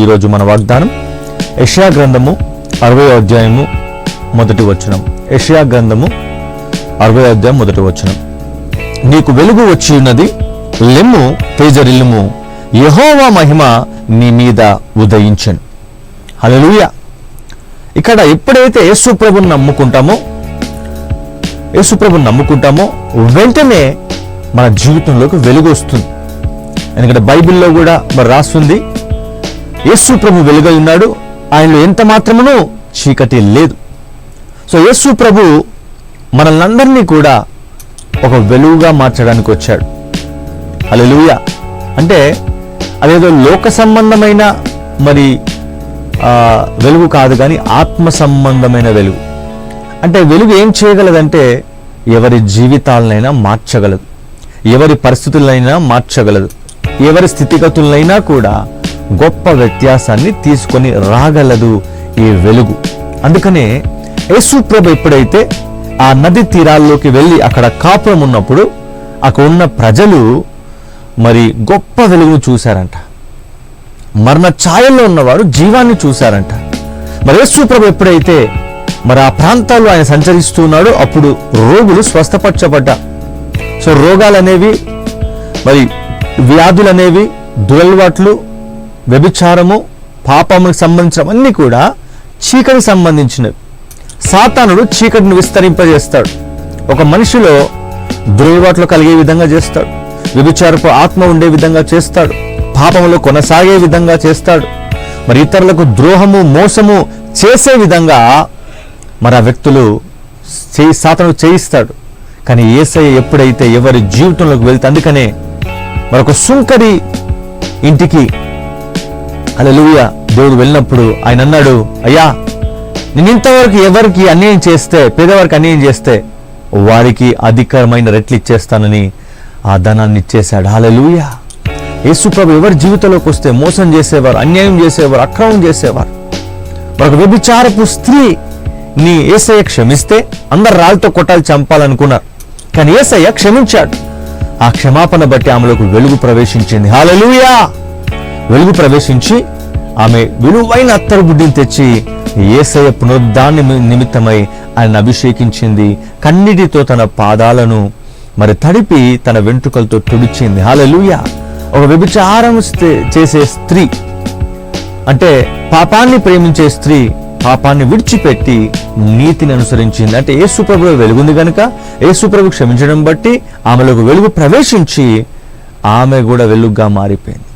ఈరోజు మన వాగ్దానం యెషయా గ్రంథము 60వ అధ్యాయము 1వ వచనం. యెషయా గ్రంథము 60వ అధ్యాయం 1వ వచనం. నీకు వెలుగు వచ్చి ఉన్నది, లెమ్ము తేజరిల్లుము, యెహోవా మహిమ నీ మీద ఉదయించెను. హల్లెలూయా. ఇక్కడ ఎప్పుడైతే యేసుప్రభుని నమ్ముకుంటామో వెంటనే మన జీవితంలోకి వెలుగు వస్తుంది. ఎందుకంటే బైబిల్లో కూడా మరి రాస్తుంది, యేసు ప్రభు వెలుగై ఉన్నాడు, ఆయనలో ఎంత మాత్రమునూ చీకటి లేదు. సో యేసు ప్రభు మనల్నందరినీ కూడా ఒక వెలుగుగా మార్చడానికి వచ్చాడు. హల్లెలూయా. అంటే అదేదో లోక సంబంధమైన మరి వెలుగు కాదు, కానీ ఆత్మ సంబంధమైన వెలుగు. అంటే వెలుగు ఏం చేయగలదంటే ఎవరి జీవితాలనైనా మార్చగలదు, ఎవరి పరిస్థితులైనా మార్చగలదు, ఎవరి స్థితిగతులైనా కూడా గొప్ప వ్యత్యాసాన్ని తీసుకొని రాగలదు ఈ వెలుగు. అందుకనే యేసు ప్రభు ఎప్పుడైతే ఆ నది తీరాల్లోకి వెళ్ళి అక్కడ కాపురం ఉన్నప్పుడు అక్కడ ఉన్న ప్రజలు మరి గొప్ప వెలుగును చూశారంట. మరణ ఛాయల్లో ఉన్నవారు జీవాన్ని చూశారంట. మరి యేసు ప్రభు ఎప్పుడైతే మరి ఆ ప్రాంతాల్లో ఆయన సంచరిస్తున్నాడో అప్పుడు రోగులు స్వస్థపరచబడ్డా. సో రోగాలనేవి, మరి వ్యాధులనేవి, దురలవాట్లు, వ్యభిచారము, పాపములకు సంబంధించినవన్నీ కూడా చీకటికి సంబంధించినవి. సాతానుడు చీకటిని విస్తరింపజేస్తాడు. ఒక మనిషిలో దురలవాట్లు కలిగే విధంగా చేస్తాడు, వ్యభిచారపు ఆత్మ ఉండే విధంగా చేస్తాడు, పాపములో కొనసాగే విధంగా చేస్తాడు, మరి ఇతరులకు ద్రోహము, మోసము చేసే విధంగా మరి ఆ వ్యక్తులు సాతానుడు చేయిస్తాడు. కానీ యేసయ్య ఎప్పుడైతే ఎవరి జీవితంలోకి వెళ్తే, అందుకనే మరొక సుంకరి ఇంటికి హల్లెలూయా దేవుడు వెళ్ళినప్పుడు ఆయన అన్నాడు, అయ్యా నేను ఇంతవరకు ఎవరికి అన్యాయం చేస్తే, పేదవారికి అన్యాయం చేస్తే వారికి అధికమైన రెట్లు ఇచ్చేస్తానని ఆ ధనాన్ని ఇచ్చేశాడు. హల్లెలూయా. యేసు ప్రభు ఎవరి జీవితంలోకి వస్తే మోసం చేసేవారు, అన్యాయం చేసేవారు, అక్రమం చేసేవారు, మరొక వ్యభిచారపు స్త్రీ నీ యేసయ్య క్షమిస్తే అందరు రాళ్ళతో కొట్టాలి, చంపాలనుకున్నారు. కానీ యేసయ్య క్షమించాడు. ఆ క్షమాపణ బట్టి ఆమెలోకి వెలుగు ప్రవేశించింది. హల్లెలూయా. వెలుగు ప్రవేశించి ఆమె విలువైన అత్తరు బుడ్డిని తెచ్చి యేసయ్య పునరుద్ధాన నిమిత్తమై ఆయన అభిషేకించింది. కన్నీటితో తన పాదాలను మరి తడిపి తన వెంట్రుకలతో తుడిచింది. హల్లెలూయా. ఒక వ్యభిచారం చేసే స్త్రీ అంటే పాపాన్ని ప్రేమించే స్త్రీ పాపాన్ని విడిచిపెట్టి నీతిని అనుసరించింది. అంటే యేసు ప్రభులో వెలుగుంది కనుక యేసు ప్రభు క్షమించడం బట్టి ఆమెలోకి వెలుగు ప్రవేశించి ఆమె కూడా వెలుగుగా మారిపోయింది.